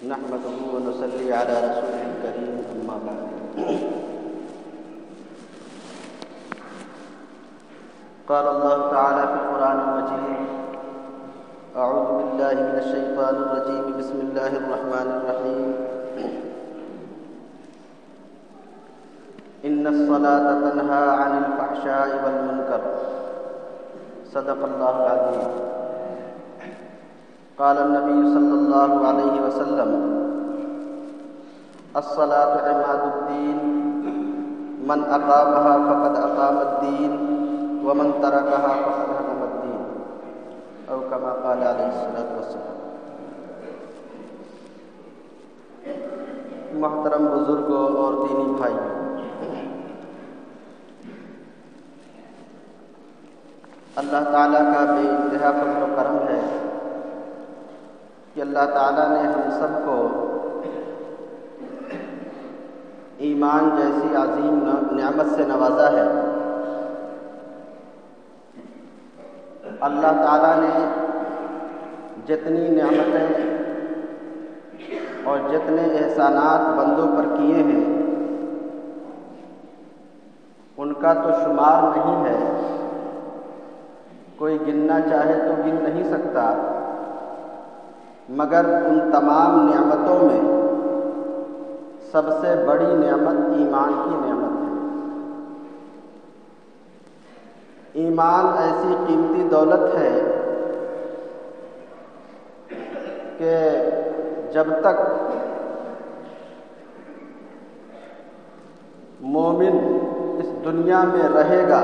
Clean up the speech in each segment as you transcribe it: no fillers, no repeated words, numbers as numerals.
نحمده ونصلي على رسوله الكريم أما بعد قال الله تعالى في القرآن المجيد أعوذ بالله من الشيطان الرجيم بسم الله الرحمن الرحيم إن الصلاة تنهى عن الفحشاء والمنكر صدق الله العظيم قال النبي صلى الله عليه وسلم الصلاة عماد الدين من أقامها فقد أقام الدين ومن تركها فقد هدم الدين أو كما قال عليه الصلاة والسلام۔ محترم بزرگوں اور دینی بھائیوں، اللہ تعالیٰ کا بے انتہا فضل و کرم ہے کہ اللہ تعالیٰ نے ہم سب کو ایمان جیسی عظیم نعمت سے نوازا ہے۔ اللہ تعالیٰ نے جتنی نعمتیں اور جتنے احسانات بندوں پر کیے ہیں ان کا تو شمار نہیں ہے، کوئی گننا چاہے تو گن نہیں سکتا، مگر ان تمام نعمتوں میں سب سے بڑی نعمت ایمان کی نعمت ہے۔ ایمان ایسی قیمتی دولت ہے کہ جب تک مومن اس دنیا میں رہے گا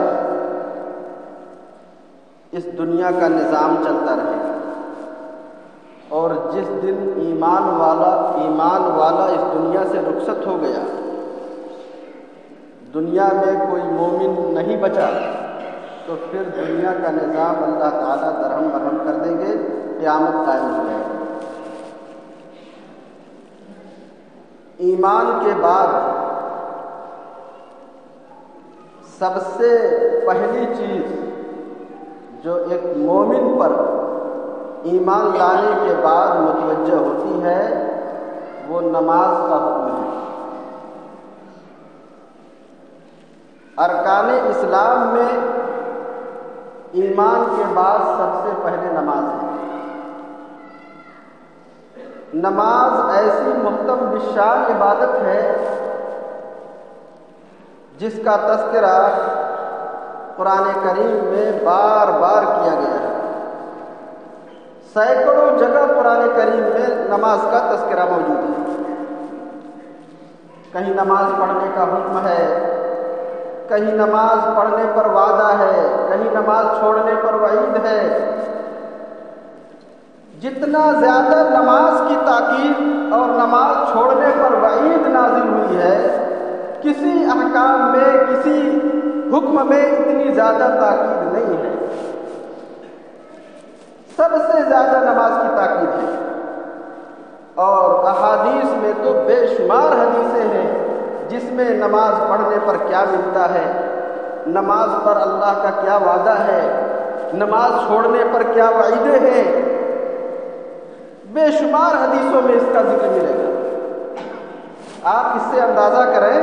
اس دنیا کا نظام چلتا رہے گا، اور جس دن ایمان والا اس دنیا سے رخصت ہو گیا، دنیا میں کوئی مومن نہیں بچا، تو پھر دنیا کا نظام اللہ تعالیٰ درہم برہم کر دیں گے، قیامت قائم ہو جائے گی۔ ایمان کے بعد سب سے پہلی چیز جو ایک مومن پر ایمان لانے کے بعد متوجہ ہوتی ہے وہ نماز کا حکم ہے۔ ارکان اسلام میں ایمان کے بعد سب سے پہلے نماز ہے۔ نماز ایسی محتم بالشان عبادت ہے جس کا تذکرہ قرآن کریم میں بار بار کیا گیا ہے۔ سینکڑوں جگہ قرآن کریم میں نماز کا تذکرہ موجود ہے۔ کہیں نماز پڑھنے کا حکم ہے، کہیں نماز پڑھنے پر وعدہ ہے، کہیں نماز چھوڑنے پر وعید ہے۔ جتنا زیادہ نماز کی تاکید اور نماز چھوڑنے پر وعید نازل ہوئی ہے، کسی احکام میں کسی حکم میں اتنی زیادہ تاکید نہیں ہے۔ سب سے زیادہ نماز کی تاکید ہے، اور احادیث میں تو بے شمار حدیثیں ہیں جس میں نماز پڑھنے پر کیا ملتا ہے، نماز پر اللہ کا کیا وعدہ ہے، نماز چھوڑنے پر کیا وعیدیں ہیں، بے شمار حدیثوں میں اس کا ذکر ملے گا۔ آپ اس سے اندازہ کریں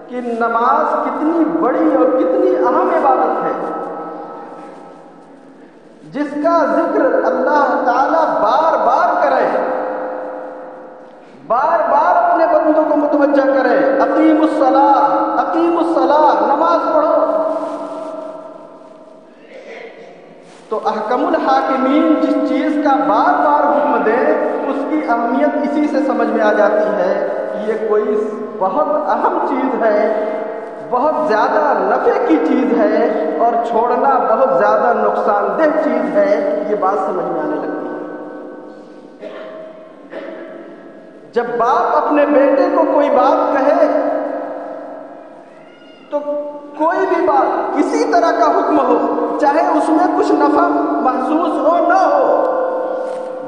کہ نماز کتنی بڑی اور کتنی اہم عبادت ہے جس کا ذکر اللہ تعالیٰ بار بار کرے، بار بار اپنے بندوں کو متوجہ کرے، اقیم الصلاۃ، نماز پڑھو۔ تو احکم الحاکمین جس چیز کا بار بار حکم دے اس کی اہمیت اسی سے سمجھ میں آ جاتی ہے کہ یہ کوئی بہت اہم چیز ہے، بہت زیادہ نفع کی چیز ہے، اور چھوڑنا بہت زیادہ نقصان دہ چیز ہے۔ یہ بات سمجھ میں آنے لگتی ہے۔ جب باپ اپنے بیٹے کو کوئی بات کہے تو کوئی بھی بات کسی طرح کا حکم ہو، چاہے اس میں کچھ نفع محسوس ہو نہ ہو،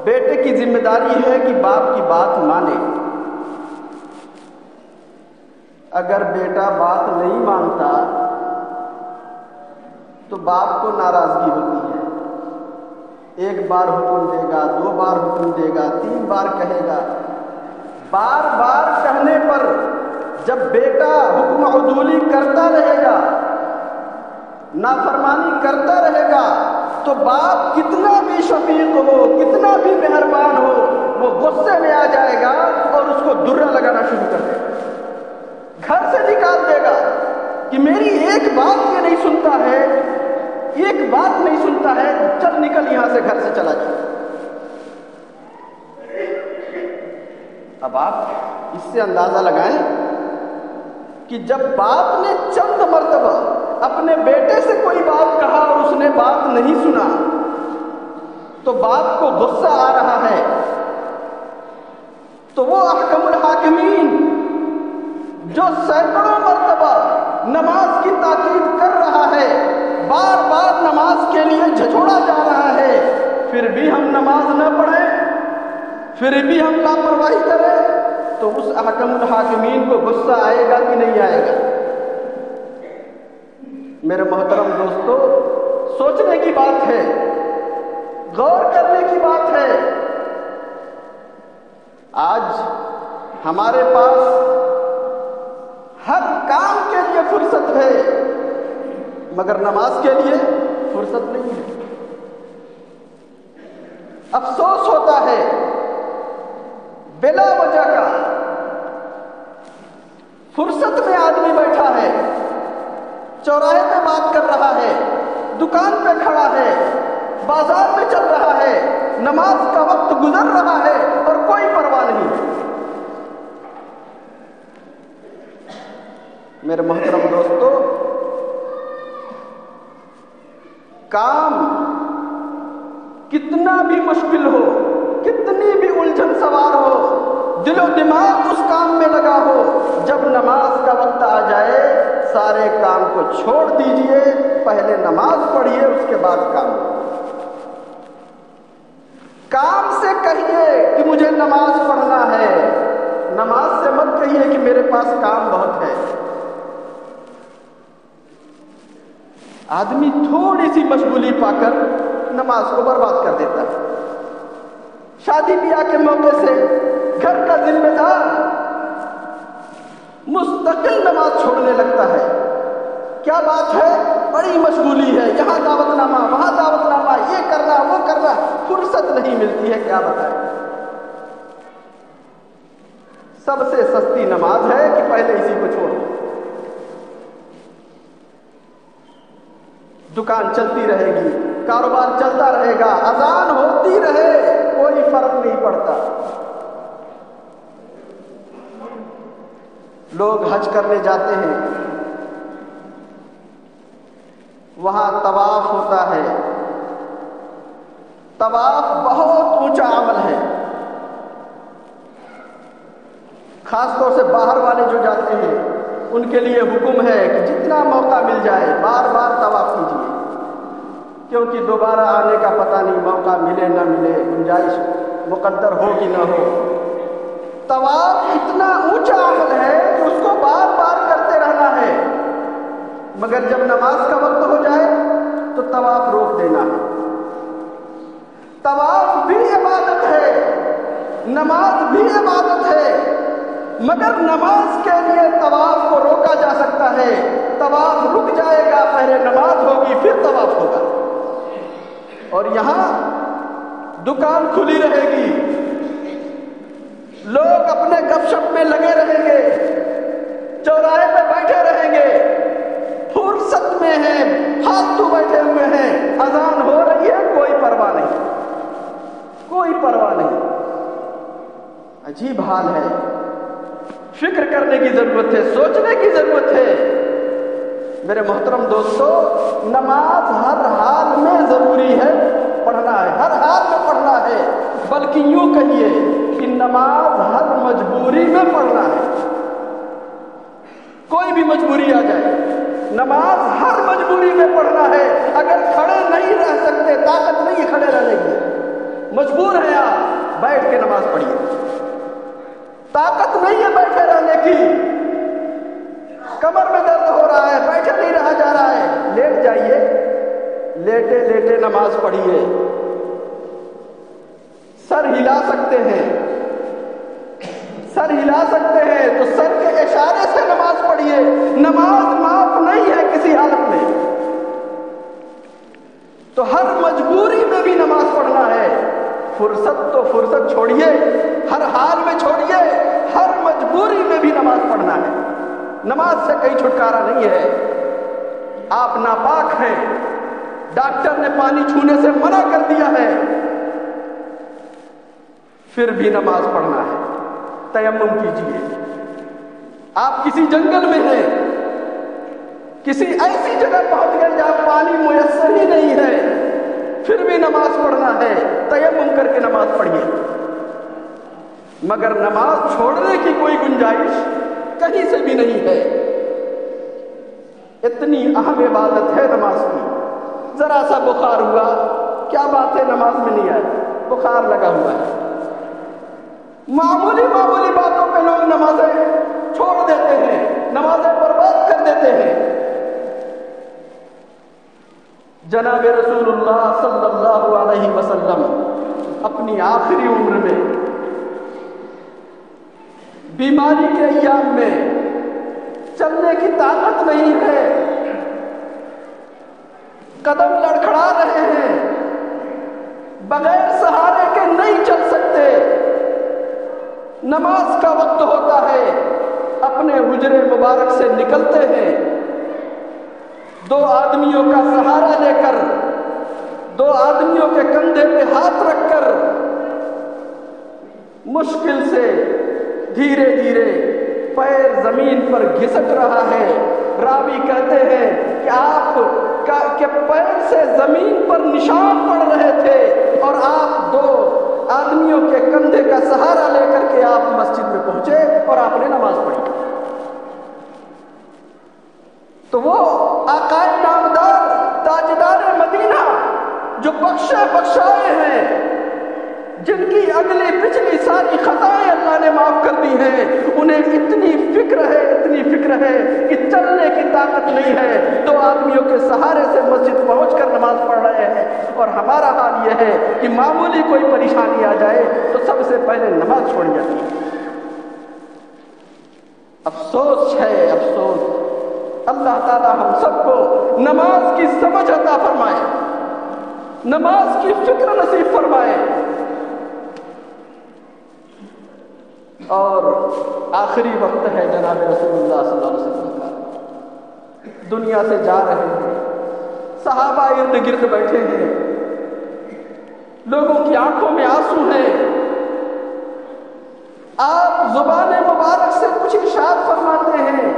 بیٹے کی ذمہ داری ہے کہ باپ کی بات مانے۔ اگر بیٹا بات نہیں مانتا تو باپ کو ناراضگی ہوتی ہے، ایک بار حکم دے گا، 2 بار حکم دے گا، 3 بار کہے گا۔ بار بار کہنے پر جب بیٹا حکم عدولی کرتا رہے گا، نافرمانی کرتا رہے گا، تو باپ کتنا بھی شفیق ہو، کتنا بھی مہربان ہو، وہ غصے میں آ جائے گا اور اس کو درہ لگانا شروع کر دے گا، گھر سے نکال دے گا کہ میری ایک بات یہ نہیں سنتا ہے، ایک بات نہیں سنتا ہے، چل نکل یہاں سے، گھر سے چلا جا۔ اب آپ اس سے اندازہ لگائیں کہ جب باپ نے چند مرتبہ اپنے بیٹے سے کوئی بات کہا اور اس نے بات نہیں سنا تو باپ کو غصہ آ رہا ہے، تو وہ احکم الحاکمین جو سینکڑوں مرتبہ نماز کی تاکید کر رہا ہے، بار بار نماز کے لیے جھنجھوڑا جا رہا ہے، پھر بھی ہم نماز نہ پڑھیں، پھر بھی ہم لاپرواہی کریں، تو اس احکم الحاکمین کو غصہ آئے گا کہ نہیں آئے گا؟ میرے محترم دوستو، سوچنے کی بات ہے، غور کرنے کی بات ہے۔ آج ہمارے پاس ہر کام کے لیے فرصت ہے، مگر نماز کے لیے فرصت نہیں ہے۔ افسوس ہوتا ہے بلا وجہ کا، فرصت میں آدمی بیٹھا ہے، چوراہے پہ بات کر رہا ہے، دکان پہ کھڑا ہے، بازار میں چل رہا ہے، نماز کا وقت گزر رہا ہے اور کوئی پرواہ نہیں ہے۔ میرے محترم دوستو، کام کتنا بھی مشکل ہو، کتنی بھی الجھن سوار ہو، دل و دماغ اس کام میں لگا ہو، جب نماز کا وقت آ جائے سارے کام کو چھوڑ دیجئے، پہلے نماز پڑھیے، اس کے بعد کام۔ کام سے کہیے کہ مجھے نماز پڑھنا ہے، نماز سے مت کہیے کہ میرے پاس کام بہت ہے۔ آدمی تھوڑی سی مشغولی پا کر نماز کو برباد کر دیتا ہے۔ شادی بیاہ کے موقع سے گھر کا ذمہ دار مستقل نماز چھوڑنے لگتا ہے۔ کیا بات ہے؟ بڑی مشغولی ہے، یہاں دعوت نامہ، وہاں دعوت نامہ، یہ کرنا وہ کرنا، فرصت نہیں ملتی ہے۔ کیا بتائیں؟ سب سے سستی نماز ہے کہ پہلے اسی کو چھوڑو۔ دکان چلتی رہے گی، کاروبار چلتا رہے گا، اذان ہوتی رہے، کوئی فرق نہیں پڑتا۔ لوگ حج کرنے جاتے ہیں، وہاں طواف ہوتا ہے۔ طواف بہت اونچا عمل ہے، خاص طور سے باہر والے جو جاتے ہیں ان کے لیے حکم ہے کہ جتنا موقع مل جائے بار بار طواف کیجیے، کیونکہ دوبارہ آنے کا پتہ نہیں، موقع ملے نہ ملے، گنجائش مقدر ہو کہ نہ ہو۔ طواف اتنا اونچا عمل ہے کہ اس کو بار بار کرتے رہنا ہے، مگر جب نماز کا وقت ہو جائے تو طواف روک دینا ہے۔ طواف بھی عبادت ہے، نماز بھی عبادت ہے، مگر نماز کے لیے طواف کو روکا جا سکتا ہے۔ طواف رک جائے گا، پہلے نماز ہوگی پھر طواف ہوگا۔ اور یہاں دکان کھلی رہے گی، لوگ اپنے گپ شپ میں لگے رہیں گے، چوراہے پہ بیٹھے رہیں گے، فرصت میں ہیں، فالتو بیٹھے ہوئے ہیں، اذان ہو رہی ہے، کوئی پرواہ نہیں، کوئی پرواہ نہیں۔ عجیب حال ہے، فکر کرنے کی ضرورت ہے، سوچنے کی ضرورت ہے۔ میرے محترم دوستو، نماز ہر حال میں ضروری ہے، پڑھنا ہے، ہر حال میں پڑھنا ہے، بلکہ یوں کہیے کہ نماز ہر مجبوری میں پڑھنا ہے۔ کوئی بھی مجبوری آ جائے، نماز ہر مجبوری میں پڑھنا ہے۔ اگر کھڑے نہیں رہ سکتے، طاقت نہیں کھڑے رہنے کی، مجبور ہیں آپ، بیٹھ کے نماز پڑھیے۔ طاقت نہیں ہے بیٹھے رہنے کی، کمر میں درد ہو رہا ہے، بیٹھے نہیں رہا جا رہا ہے، لیٹ جائیے، لیٹے لیٹے نماز پڑھیے۔ ہلا سکتے ہیں، سر ہلا سکتے ہیں تو سر کے اشارے سے نماز پڑھیے۔ نماز معاف نہیں ہے کسی حالت میں، تو ہر مجبوری میں بھی نماز پڑھنا ہے۔ فرصت تو فرصت چھوڑیے، ہر حال میں چھوڑیے، ہر مجبوری میں بھی نماز پڑھنا ہے۔ نماز سے کہیں چھٹکارا نہیں ہے۔ آپ ناپاک ہیں، ڈاکٹر نے پانی چھونے سے منع کر دیا ہے، پھر بھی نماز پڑھنا ہے۔ تیمم کیجیے۔ آپ کسی جنگل میں ہیں، کسی ایسی جگہ پہنچ گئے جہاں پانی میسر ہی نہیں ہے، پھر بھی نماز پڑھنا ہے۔ تیمم کر کے نماز پڑھیے، مگر نماز چھوڑنے کی کوئی گنجائش کہیں سے بھی نہیں ہے۔ اتنی اہم عبادت ہے نماز کی۔ ذرا سا بخار ہوا، کیا بات ہے نماز میں نہیں آئے، بخار لگا ہوا ہے۔ معمولی معمولی باتوں پہ لوگ نمازیں چھوڑ دیتے ہیں، نمازیں برباد کر دیتے ہیں۔ جناب رسول اللہ صلی اللہ علیہ وسلم اپنی آخری عمر میں بیماری کے ایام میں چلنے کی طاقت نہیں ہے، قدم لڑکھڑا رہے ہیں، بغیر سہارے کے نہیں چل سکتے۔ نماز کا وقت ہوتا ہے، اپنے حجرے مبارک سے نکلتے ہیں، دو آدمیوں کا سہارا لے کر، دو آدمیوں کے کندھے پہ ہاتھ رکھ کر مشکل سے دھیرے دھیرے پیر زمین پر گھسٹ رہا ہے۔ راوی کہتے ہیں کہ آپ کے پیر سے زمین پر نشان پڑ رہے تھے اور آپ دو آدمیوں کے کندھے کا سہارا لے کر کے آپ مسجد میں پہنچے اور آپ نے نماز پڑھی۔ تو وہ آقائے نامدار تاجدار مدینہ جو بخشے بخشائے ہیں، جن کی اگلی پچھلی ساری خطائیں اللہ نے معاف کر دی ہیں، انہیں اتنی فکر ہے، اتنی فکر ہے کہ چلنے کی طاقت نہیں ہے، دو آدمیوں کے سہارے سے مسجد پہنچ کر نماز پڑھ رہے ہیں۔ اور ہمارا حال یہ ہے کہ معمولی کوئی پریشانی آ جائے تو سب سے پہلے نماز چھوڑ جاتی ہے۔ افسوس ہے، افسوس۔ اللہ تعالی ہم سب کو نماز کی سمجھ عطا فرمائے، نماز کی فکر نصیب فرمائے۔ اور آخری وقت ہے جناب رسول اللہ صلی اللہ علیہ وسلم کا، دنیا سے جا رہے ہیں، صحابہ ارد گرد بیٹھے ہیں، لوگوں کی آنکھوں میں آنسو ہیں۔ آپ زبان مبارک سے کچھ ارشاد فرماتے ہیں،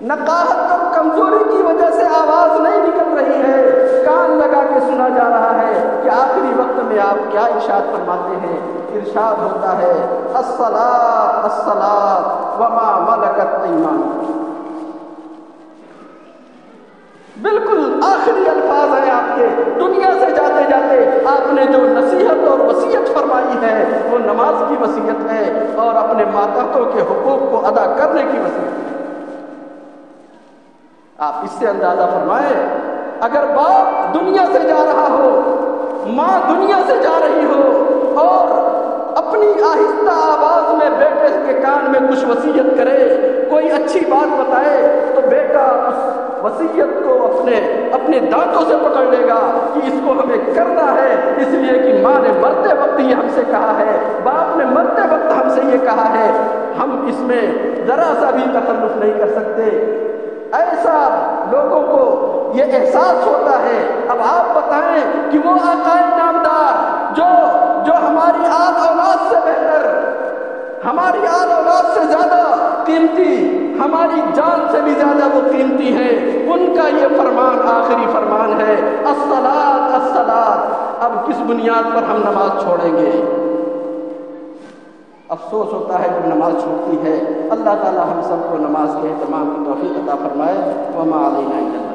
نقاہت اور کمزوری کی وجہ سے آواز نہیں نکل رہی ہے، کان لگا کے سنا جا رہا ہے کہ آخری وقت میں آپ کیا ارشاد فرماتے ہیں۔ ارشاد ہوتا ہے الصلاۃ الصلاۃ وما ملکت ایمانکم۔ بالکل آخری الفاظ ہیں آپ کے، دنیا سے جاتے جاتے آپ نے جو نصیحت اور وصیت فرمائی ہے وہ نماز کی وصیت ہے اور اپنے ماتحتوں کے حقوق کو ادا کرنے کی وصیت ہے۔ آپ اس سے اندازہ فرمائیں، اگر باپ دنیا سے جا رہا ہو، ماں دنیا سے جا رہی ہو اور اپنی آہستہ آواز میں بیٹے کے کان میں کچھ وصیت کرے، کوئی اچھی بات بتائے، تو بیٹا اس وصیت کو اپنے دانتوں سے پکڑ لے گا کہ اس کو ہمیں کرنا ہے، اس لیے کہ ماں نے مرتے وقت یہ ہم سے کہا ہے، باپ نے مرتے وقت ہم سے یہ کہا ہے، ہم اس میں ذرا سا بھی تخلف نہیں کر سکتے۔ ایسا لوگوں کو یہ احساس ہوتا ہے۔ اب آپ بتائیں کہ وہ آقائے نامدار جو ہماری آل اولاد سے بہتر، ہماری آل اولاد سے زیادہ قیمتی، ہماری جان سے بھی زیادہ وہ قیمتی ہیں، ان کا یہ فرمان آخری فرمان ہے الصلاۃ الصلاۃ۔ اب کس بنیاد پر ہم نماز چھوڑیں گے؟ افسوس ہوتا ہے جب نماز چھوٹتی ہے۔ اللہ تعالی ہم سب کو نماز کے اہتمام کی توفیق عطا فرمائے۔ وما علینا الا البلاغ۔